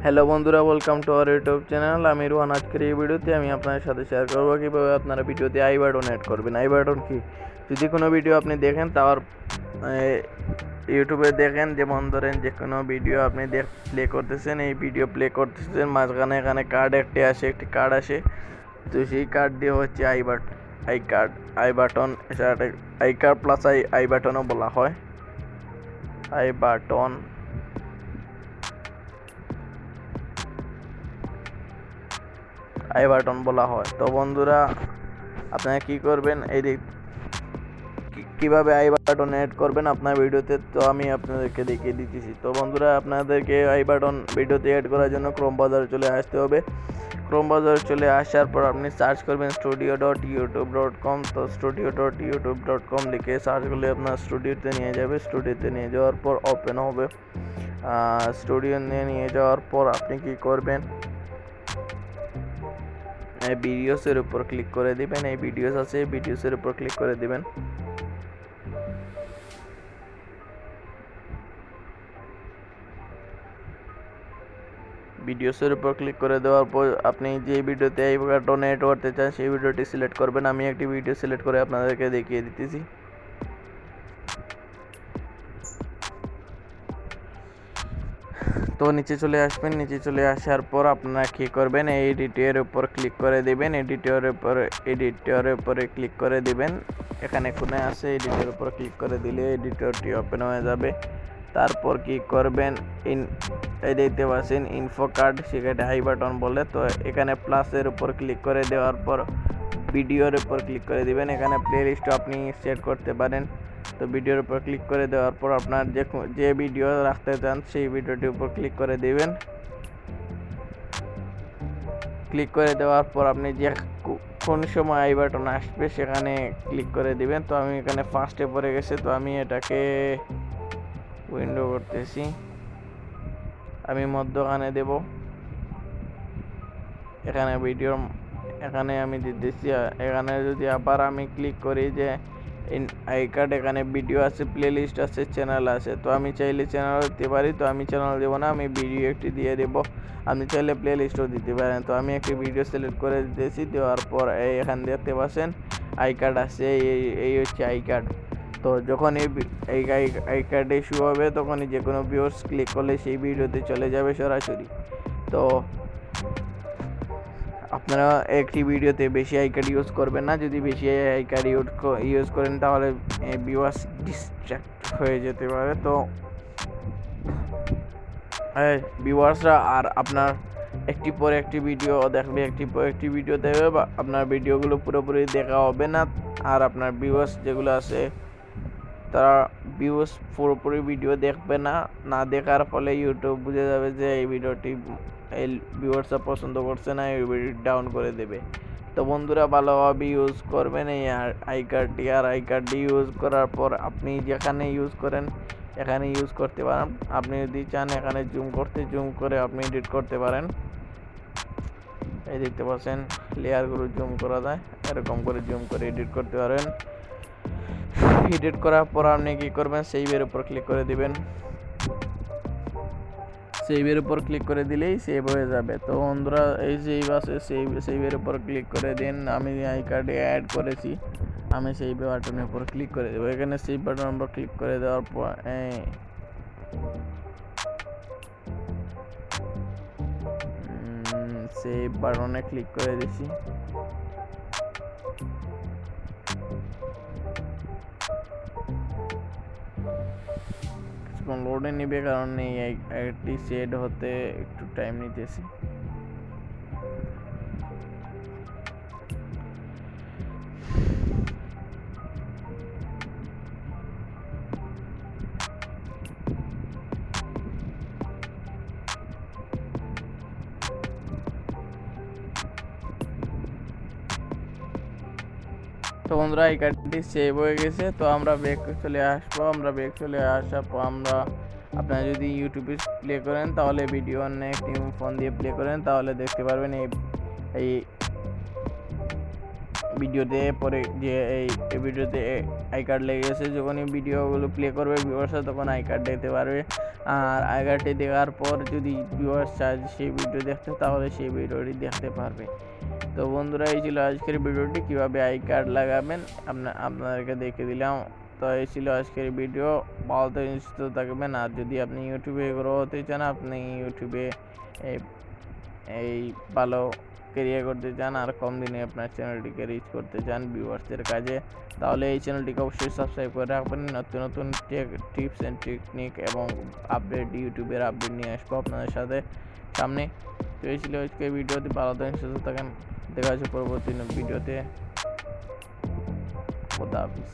Hello বন্ধুরা, welcome to our YouTube channel AmiRuhan। আজকের এই ভিডিওতে আমি আপনাদের সাথে শেয়ার করবো কীভাবে আপনারা ভিডিওতে আই বাটন অ্যাড করবেন। আই বাটন কি, যদি কোনো ভিডিও আপনি দেখেন তার ইউটিউবে দেখেন, যেমন ধরেন যে কোনো ভিডিও আপনি প্লে করতেছেন, এই ভিডিও প্লে করতেছেন, মাঝখানে এখানে একটি কার্ড আসে, তো সেই কার্ড দিয়ে হচ্ছে eye button eye card plus eye বাটনও বলা হয়। আই বাটন বলা হয়। তো বন্ধুরা, আপনারা কি করবেন, কিভাবে আই বাটন অ্যাড করবেন আপনার ভিডিওতে, তো আমি আপনাদেরকে দেখিয়ে দিতেছি। তো বন্ধুরা, আপনাদেরকে আই বাটন ভিডিওতে অ্যাড করার জন্য ক্রোম ব্রাউজারে চলে আসতে হবে। ক্রোম ব্রাউজারে চলে আসার পর আপনি সার্চ করবেন studio.youtube.com। তো studio.youtube.com লিখে সার্চ করলে আপনার স্টুডিওতে নিয়ে যাবে। স্টুডিওতে নিয়ে যাওয়ার পর ওপেন হবে। স্টুডিও নিয়ে যাওয়ার পর আপনি কি করবেন, ভিডিওসের উপর ক্লিক করে দিবেন। এই ভিডিওস আছে, ভিডিওসের উপর ক্লিক করে দিবেন। ভিডিওসের উপর ক্লিক করে দেওয়ার পর আপনি যে ভিডিওতে এই বাটন অ্যাড করতে চান সেই ভিডিওটি সিলেক্ট করবেন। আমি একটি ভিডিও সিলেক্ট করে আপনাদেরকে দেখিয়ে দিতেছি। তো নিচে চলে আসবেন। নিচে চলে আসার পর আপনারা কী করবেন, এই এডিটরের উপর ক্লিক করে দিবেন। এডিটরের উপরে ক্লিক করে দিবেন। এখানে কোণে আছে, এডিটরের উপর ক্লিক করে দিলে এডিটরটি ওপেন হয়ে যাবে। তারপর কি করবেন, এই দেখতে পাচ্ছেন ইনফো কার্ড, সেখানে আই বাটন বলে। তো এখানে প্লাসের উপর ক্লিক করে দেওয়ার পর ভিডিওর উপর ক্লিক করে দিবেন। এখানে প্লে লিস্ট আপনি সেট করতে পারেন। তো ভিডিওর উপর ক্লিক করে দেওয়ার পর আপনার যে ভিডিও রাখতে চান সেই ভিডিওটির উপর ক্লিক করে দিবেন। ক্লিক করে দেওয়ার পর আপনি যে কোন সময় আই বাটন আসবে সেখানে ক্লিক করে দিবেন। তো আমি এখানে ফার্স্টে পড়ে গেছে, তো আমি এটাকে উইন্ডো করতেছি, আমি মধ্যখানে দেব। এখানে এখানে আমি দিতেছি। এখানে যদি আবার আমি ক্লিক করি যে আই কার্ড, এখানে ভিডিও আছে, প্লে লিস্ট আছে, চ্যানেল আছে। তো আমি চাইলে চ্যানেল দিতে পারি, তো আমি চ্যানেল দেবো না, আমি ভিডিও একটি দিয়ে দেবো। আপনি চাইলে প্লে লিস্টও দিতে পারেন। তো আমি একটি ভিডিও সিলেক্ট করে দিতেছি। দেওয়ার পর এখানে দেখতে পাচ্ছেন আই কার্ড আছে, এই হচ্ছে আই কার্ড। তো যখন এই আই কার্ড ইস্যু হবে, তখনই যে কোনো ভিউয়ার্স ক্লিক করলে সেই ভিডিওতে চলে যাবে সরাসরি। তো আপনারা একটি ভিডিওতে বেশি আই কার্ড ইউজ করবেন না। যদি বেশি আই কার্ড ইউজ করেন তাহলে ভিউয়ার্স ডিস্ট্র্যাক্ট হয়ে যেতে পারে। তো ভিউয়ার্সরা আর আপনার একটি পর একটি ভিডিও দেখবে, একটি ভিডিও দেখবে, বা আপনার ভিডিওগুলো পুরোপুরি দেখা হবে না। আর আপনার ভিউয়ার্স যেগুলো আছে তারা পুরোপুরি ভিডিও দেখবে না দেখার ফলে ইউটিউব বুঝে যাবে যে এই ভিডিওটি এই ভিউয়ার্সরা পছন্দ করছে না, এই ভিডিও ডাউন করে দেবে। তো বন্ধুরা, ভালোভাবে ইউজ করবেন এই আই কার্ডটি। আর আই কার্ডটি ইউজ করার পর আপনি যেখানে ইউজ করেন এখানে ইউজ করতে পারেন। আপনি যদি চান এখানে জুম করে আপনি এডিট করতে পারেন। এই দেখতে পাচ্ছেন লেয়ারগুলো জুম করা যায়, এরকম করে জুম করে এডিট করতে পারেন। এডিট করার পর আপনি কি করবেন, সেভের উপর ক্লিক করে দিবেন। সেভের উপর ক্লিক করে দিলেই সেভ হয়ে যাবে। তো বন্ধুরা, এই সেভ আছে, সেভের উপর ক্লিক করে দিন। আমি আই কার্ডে অ্যাড করেছি, আমি সেভ বাটনের উপর ক্লিক করে দেবো। এখানে সেভ বাটনের উপর ক্লিক করে দেওয়ার পর সেভ বাটনে ক্লিক করে দিছি। লোডে নিবে, কারণ এই আইটি সেট হতে একটু টাইম নিতেছি। তো বন্ধুরা, এই কার্ডটি সেভ হয়ে গেছে। তো আমরা ব্যাক চলে আসবো। আসার পর আপনারা যদি ইউটিউবে প্লে করেন তাহলে ভিডিও একটি ফোন দিয়ে প্লে করেন তাহলে দেখতে পারবেন এই ভিডিওতে পরে যে এই ভিডিওতে আই কার্ড লেগে গেছে, যখন এই ভিডিওগুলো প্লে করবে ভিউয়ার্সরা তখন আই কার্ড দিতে পারবে। আর আই কার্ডটি দেওয়ার পর যদি ভিউয়ার্স চায় সেই ভিডিও দেখতে তাহলে সেই ভিডিওটি দেখতে পারবে। তো বন্ধুরা এই ছিল আজকের ভিডিওটি, কীভাবে আই কার্ড লাগাবেন আপনাদেরকে দেখে দিলাম। তো এই ছিল আজকের ভিডিও, ভালো থাকবেন সুস্থ থাকবেন। আর যদি আপনি ইউটিউবে গ্রো হতে চান, আপনি ইউটিউবে এই ভালো ক্যারিয়ার করতে চান আর কম দিনে আপনার চ্যানেলটিকে রিচ করতে চান ভিউয়ার্সদের কাছে, তাহলে এই চ্যানেলটিকে অবশ্যই সাবস্ক্রাইব করে রাখবেন। নতুন নতুন টিপস অ্যান্ড টেকনিক এবং আপডেট ইউটিউবের আপডেট নিয়ে আসবো আপনাদের সামনে। তো এই ছিল আজকে ভিডিওতে, ভালো থাকেন সুস্থ থাকেন, দেখা হচ্ছে পরবর্তী ভিডিওতে। খোদা হাফিজ।